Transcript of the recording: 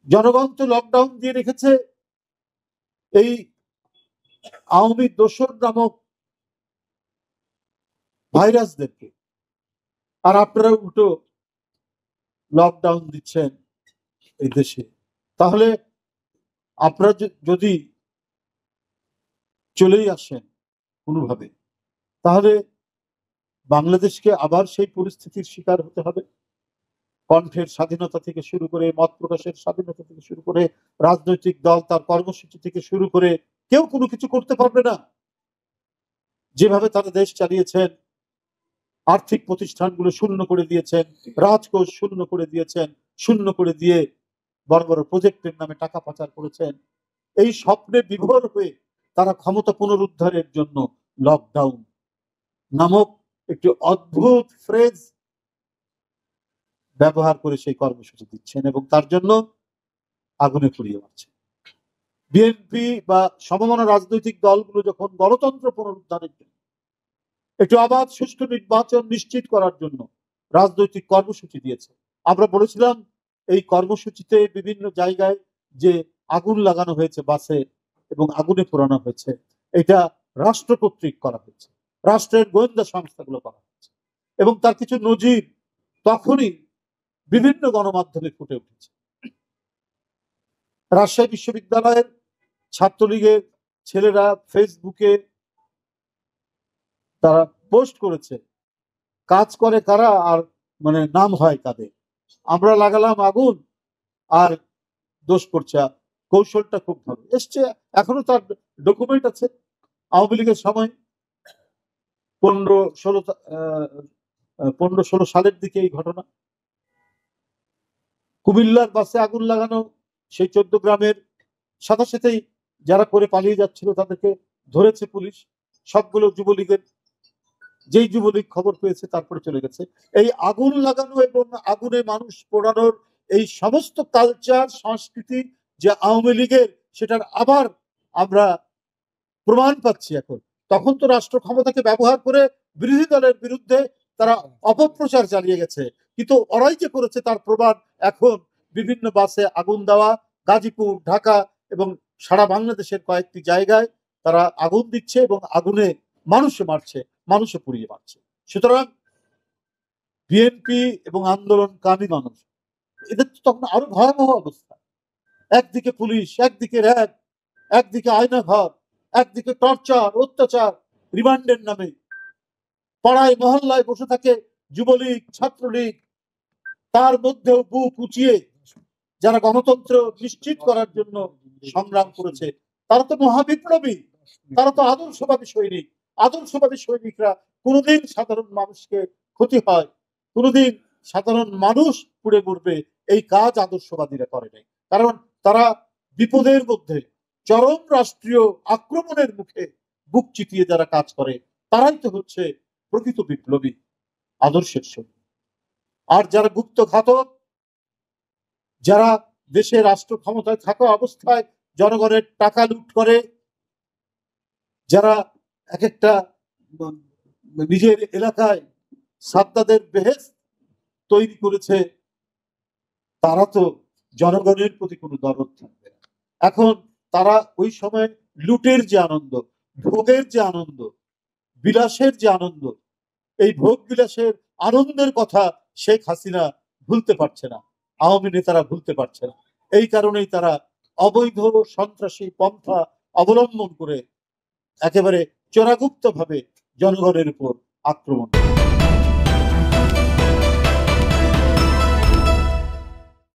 জনগণ তো লকডাউন দিয়ে রেখেছে এই আওয়ামী দোসর নামক ভাইরাসদেরকে, আর আপনারা উল্টো লকডাউন দিচ্ছেন এই দেশে। তাহলে আপনারা যদি চলেই আসেন কোনোভাবে, তাহলে বাংলাদেশকে আবার সেই পরিস্থিতির শিকার হতে হবে। কণ্ঠের স্বাধীনতা থেকে শুরু করে, মত প্রকাশের স্বাধীনতা থেকে শুরু করে, রাজনৈতিক দল তার কর্মসূচি থেকে শুরু করে কেউ কোনো কিছু করতে পারবে না। যেভাবে তারা দেশ চালিয়েছেন, আর্থিক প্রতিষ্ঠানগুলো শূন্য করে দিয়েছেন, রাজকোষ শূন্য করে দিয়েছেন, শূন্য করে দিয়ে বড় বড় প্রজেক্টের নামে টাকা পাচার করেছেন। এই স্বপ্নে বিভোর হয়ে তারা ক্ষমতা পুনরুদ্ধারের জন্য লকডাউন নামক একটি অদ্ভুত ফ্রেজ ব্যবহার করে সেই কর্মসূচি দিচ্ছেন এবং তার জন্য আগুনে পুড়িয়ে মারছেন। বিএনপি বা সমমনা রাজনৈতিক দলগুলো যখন গণতন্ত্র পুনরুদ্ধারের জন্য, একটু অবাধ সুষ্ঠু নির্বাচন নিশ্চিত করার জন্য রাজনৈতিক কর্মসূচি দিয়েছে, আমরা বলেছিলাম এই কর্মসূচিতে বিভিন্ন জায়গায় যে আগুন লাগানো হয়েছে বাসে এবং আগুনে পোড়ানো হয়েছে, এটা রাষ্ট্র কর্তৃক করা হয়েছে, রাষ্ট্রের গোয়েন্দা সংস্থাগুলো করা হয়েছে এবং তার কিছু নজির তখনই বিভিন্ন গণমাধ্যমে ফুটে উঠেছে। রাজশাহী বিশ্ববিদ্যালয়ের ছাত্রলীগের ছেলেরা ফেসবুকে তারা পোস্ট করেছে, কাজ করে কারা আর মানে নাম হয় কাদের, আমরা লাগালাম আগুন আর দোষ করছে। কৌশলটা খুব ভালো এসছে, এখনো তার ডকুমেন্ট আছে। আওয়ামী লীগের সময় 15-16 সালের দিকে এই ঘটনা। কুমিল্লার বাসে আগুন লাগানো, সেই 14 গ্রামের সাথে সাথেই যারা করে পালিয়ে যাচ্ছিল তাদেরকে ধরেছে পুলিশ, সবগুলো যুবলীগের। যেই যুবলীগ খবর পেয়েছে তারপরে চলে গেছে। এই আগুন লাগানো এবং আগুনে মানুষ পোড়ানোর এই সমস্ত কালচার সংস্কৃতি যে আওয়ামী লীগের, সেটার আবার আমরা প্রমাণ পাচ্ছি এখন। তখন তো রাষ্ট্র ক্ষমতাকে ব্যবহার করে বিরোধী দলের বিরুদ্ধে তারা অপপ্রচার চালিয়ে গেছে, কিন্তু ওরাই যে করেছে তার প্রমাণ এখন বিভিন্ন বাসে আগুন দেওয়া, গাজীপুর, ঢাকা এবং সারা বাংলাদেশের কয়েকটি জায়গায় তারা আগুন দিচ্ছে এবং আগুনে মানুষে মারছে, মানুষে পুড়িয়ে মারছে। সুতরাং বিএনপি এবং আন্দোলনকামী মানুষ, এদের তো তখন আরো ভয়াবহ অবস্থা। একদিকে পুলিশ, একদিকে র্যাব, একদিকে আয়নাঘর, একদিকে টর্চার, অত্যাচার, রিমান্ডের নামে পাড়ায় মহল্লায় বসে থাকে যুবলীগ, ছাত্রলীগ, তার মধ্যেও বুক উঁচিয়ে যারা গণতন্ত্র নিশ্চিত করার জন্য সংগ্রাম করেছে, তারা তো মহাবিপ্লবী, তারা তো আদর্শবাদী সৈনিক। আদর্শবাদী সৈনিকরা কোনোদিন সাধারণ মানুষকে ক্ষতি হয়, কোনোদিন সাধারণ মানুষ পুড়ে মরবে, এই কাজ আদর্শবাদীরা করে নাই। কারণ তারা বিপদের মধ্যে, চরম রাষ্ট্রীয় আক্রমণের মুখে বুক চিতিয়ে যারা কাজ করে, তারাই তো হচ্ছে প্রকৃত বিপ্লবী, আদর্শের সৈনিক। আর যারা গুপ্ত ঘাতক, যারা দেশে রাষ্ট্র ক্ষমতায় থাকা অবস্থায় জনগণের টাকা লুট করে, যারা এক একটা নিজের এলাকায় সাদ্দাদের বেহেশত তৈরি করেছে, তারা তো জনগণের প্রতি কোনো দরদ থাকবে না। এখন তারা ওই সময় লুটের যে আনন্দ, ভোগের যে আনন্দ, বিলাসের যে আনন্দ, এই ভোগ বিলাসের আনন্দের কথা শেখ হাসিনা ভুলতে পারছে না, আওয়ামী নেতারা ভুলতে পারছে না। এই কারণেই তারা অবৈধ সন্ত্রাসী পন্থা অবলম্বন করে একেবারে চোরাগুপ্ত ভাবে জনগণের উপর আক্রমণ।